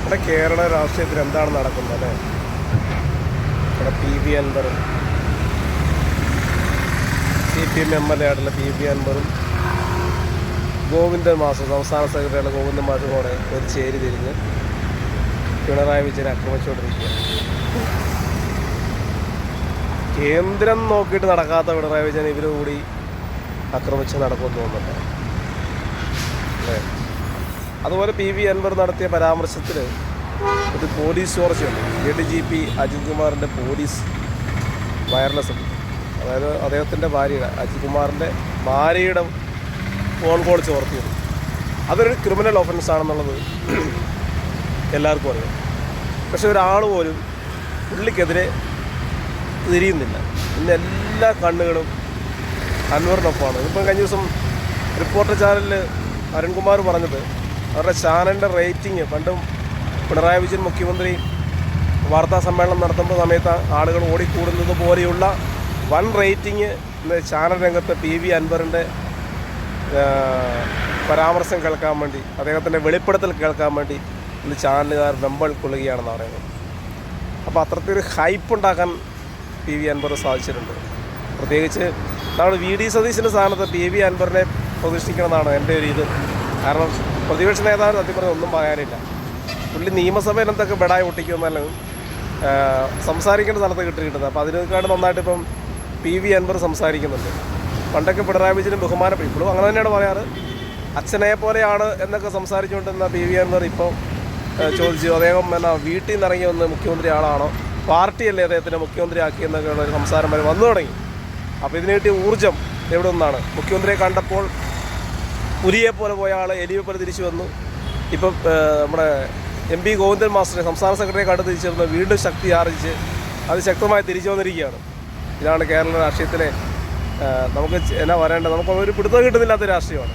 ഇവിടെ കേരള രാഷ്ട്രീയത്തിൽ എന്താണ് നടക്കുന്നത് അല്ലേ? ഇവിടെ PV അൻവറും CPM MLA ആയിട്ടുള്ള PV അൻവറും ഗോവിന്ദൻ മാഷ് സംസ്ഥാന സെക്രട്ടറിയുള്ള ഗോവിന്ദൻ മാഷും കൂടെ ഒരു ചേരി തിരിഞ്ഞ് പിണറായി വിജയനെ ആക്രമിച്ചുകൊണ്ടിരിക്കുക. കേന്ദ്രം നോക്കിയിട്ട് നടക്കാത്ത പിണറായി വിജയൻ ഇവർ കൂടി ആക്രമിച്ച് നടക്കുമെന്ന് തോന്നുന്നുണ്ട് അല്ലേ? അതുപോലെ PV അൻവർ നടത്തിയ പരാമർശത്തിൽ ഒരു പോലീസ് ചോർച്ചയുണ്ട്. ADGP അജിത് കുമാറിൻ്റെ പോലീസ് വയർലെസ് ഉണ്ട്. അതായത് അദ്ദേഹത്തിൻ്റെ ഭാര്യയുടെ അജിത് കുമാറിൻ്റെ ഭാര്യയുടെ ഫോൺ കോൾ ചോർത്തിയത് അതൊരു ക്രിമിനൽ ഒഫൻസ് ആണെന്നുള്ളത് എല്ലാവർക്കും അറിയാം. പക്ഷെ ഒരാൾ പോലും പുള്ളിക്കെതിരെ തിരിയുന്നില്ല. ഇന്ന് എല്ലാ കണ്ണുകളും അൻവറിനൊപ്പമാണ്. ഇപ്പം കഴിഞ്ഞ ദിവസം റിപ്പോർട്ടർ ചാനലിൽ അരുൺകുമാർ പറഞ്ഞത് അവരുടെ ചാനലിൻ്റെ റേറ്റിംഗ് പണ്ടും പിണറായി വിജയൻ മുഖ്യമന്ത്രി വാർത്താ സമ്മേളനം നടത്തുമ്പോൾ സമയത്ത് ആളുകൾ ഓടിക്കൂടുന്നത് പോലെയുള്ള വൺ റേറ്റിംഗ് ചാനൽ രംഗത്ത് PV അൻവറിൻ്റെ പരാമർശം കേൾക്കാൻ വേണ്ടി, അദ്ദേഹത്തിൻ്റെ വെളിപ്പെടുത്തൽ കേൾക്കാൻ വേണ്ടി ഇന്ന് ചാനലുകാർ വെമ്പൽ കൊള്ളുകയാണെന്ന് പറയുന്നത്. അപ്പോൾ അത്രയ്ക്കൊരു ഹൈപ്പ് ഉണ്ടാക്കാൻ PV അൻവർ സാധിച്ചിട്ടുണ്ട്. പ്രത്യേകിച്ച് നമ്മൾ VD സതീശൻ്റെ സ്ഥാനത്ത് PV അൻവറിനെ പ്രതിഷ്ഠിക്കണമെന്നാണ് എൻ്റെ ഒരു ഇത്. കാരണം പ്രതിപക്ഷ നേതാവ് സത്യം പറഞ്ഞാൽ ഒന്നും പറയാനില്ല. പുള്ളി നിയമസഭയിൽ എന്തൊക്കെ ബെടായി ഒട്ടിക്കുമെന്നാലും സംസാരിക്കേണ്ട സ്ഥലത്ത് കിട്ടുന്നത്. അപ്പോൾ അതിനേക്കാൾ നന്നായിട്ട് ഇപ്പം PV അൻവർ സംസാരിക്കുന്നുണ്ട്. പണ്ടൊക്കെ പിണറായി വിജയനും ബഹുമാനപ്പെട്ടു, ഇപ്പോഴും അങ്ങനെ തന്നെയാണ് പറയാറ്, അച്ഛനെ പോലെയാണ് എന്നൊക്കെ സംസാരിച്ചുകൊണ്ടിരുന്ന PV അൻവർ ഇപ്പോൾ ചോദിച്ചു അദ്ദേഹം വീട്ടിൽ നിന്ന് ഇറങ്ങി വന്ന് മുഖ്യമന്ത്രി ആളാണോ, പാർട്ടിയല്ലേ അദ്ദേഹത്തിനെ മുഖ്യമന്ത്രി ആക്കിയെന്നൊക്കെയുള്ള ഒരു സംസാരം വരെ വന്നു തുടങ്ങി. അപ്പോൾ ഇതിന് കിട്ടിയ ഊർജ്ജം എവിടെ നിന്നാണ്? മുഖ്യമന്ത്രിയെ കണ്ടപ്പോൾ പുലിയെ പോലെ പോയ ആൾ എലിയെ പോലെ തിരിച്ചു വന്നു. ഇപ്പം നമ്മുടെ MP ഗോവിന്ദൻ മാസ്റ്റർ സംസ്ഥാന സെക്രട്ടറിയെ കണ്ട് തിരിച്ചു വന്ന് വീണ്ടും ശക്തി ആർജിച്ച് അത് ശക്തമായി തിരിച്ചു വന്നിരിക്കുകയാണ്. ഇതാണ് കേരള രാഷ്ട്രീയത്തിലെ നമുക്ക് എന്നാ പറയേണ്ടത്, നമുക്കൊരു പിടുത്തം കിട്ടുന്നില്ലാത്ത രാഷ്ട്രീയമാണ്.